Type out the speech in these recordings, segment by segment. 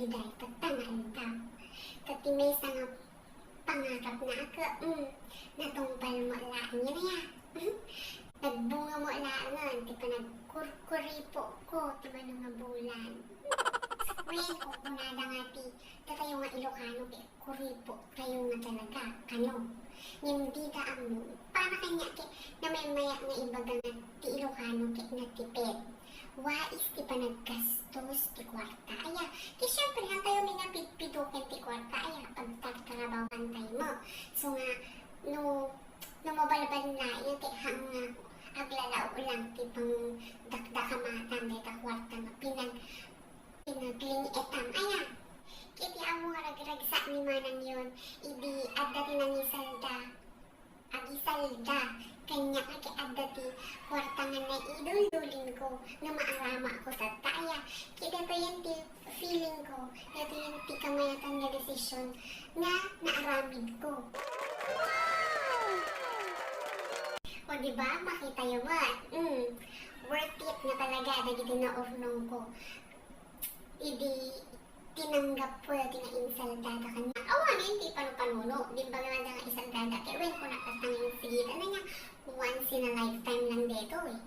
Biday, tatangan daw. Kati may nga pangarap na ako, natungpal mo laan niya na ya. Nagbunga mo laan, di pa nagkuripot ko, di ba nga bulan. Ngayon ko, kunada nga tayo nga ilocano, kuripot, kayo nga talaga, kano. Yung dita mo, para kanya na may maya nga ibaga nga ti ilocano, natipid. Wais ti pa naggastos ti kwarta. Aya, syempre nga tayo may napidpidukin ti kwarta. Aya, pagtagkarabawan tayo mo. So nga, no mabalabad na, yun ti hang nga aglalao lang ti pang dakdakamatang dita kwarta nga pinagling etam. Aya, kiti amo nga ragragsa ni Manang yun, idi adda tinangisalda, agisalda, kanya kaki adda ti kwartangan na idul-dulin ko na maarama ako sa taya. Kita to yan ti feeling ko, ito yan ti kamayatan na desisyon na naaramid ko. O diba, makita yun ba? Worth it na talaga, dagiti na ornong ko. Idi tinanggap ko na tina-insaldada kanya. Awan, hindi panuno. Di ba nga nga isaldada? Kaya when ko nakatangin sigita na niya, once in a lifetime lang dito eh.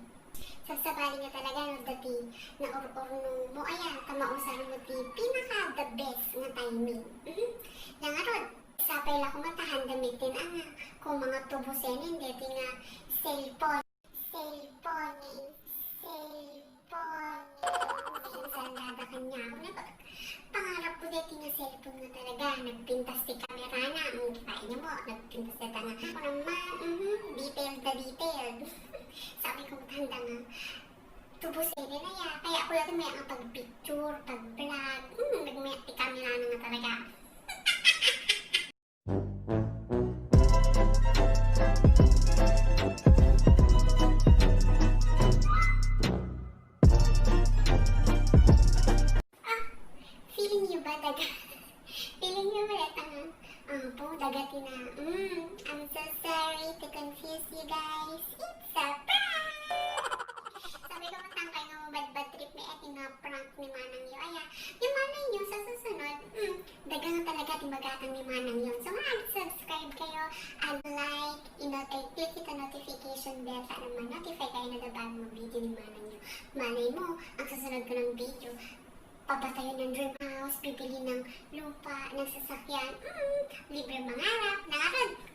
Sasabali nga talaga no dati na or-ornong mo. Ayan, kamausan mo ti pinaka-the best nga timing. Nangarod, sapay lang ko matahan gamitin ang kung mga tubusenin dito nga cellphone. Insaldada kanya ako. Pangarap ko dito nga cellphone na talaga. Nagpintas ti camera na. Kaya niya mo, nagpintas na tanga. Ako naman, detailed na detailed. Sabi ko matanda nga, tubusin na ya. Kaya ako dito may ang pag-picture, pag-vlog. Nagmaya ti camera na nga talaga. Feeling nyo ba tanga? Po, dagati na. I'm so sorry to confuse you guys. It's a prank! Sabi ko matangkay nga mo bad trip may ating nga prank ni Manang yun. Aya, yung Manang yun sa susunod, dagang talaga timagatang ni Manang yun. So mag-subscribe kayo, like, click ito notification bell para ma-notify kayo na na bagong video ni Manang yun. Malay mo, ang susunod ko ng video, papatayo ng dream house, bibili ng lupa, ng sasakyan, libre mangarap, nangarap.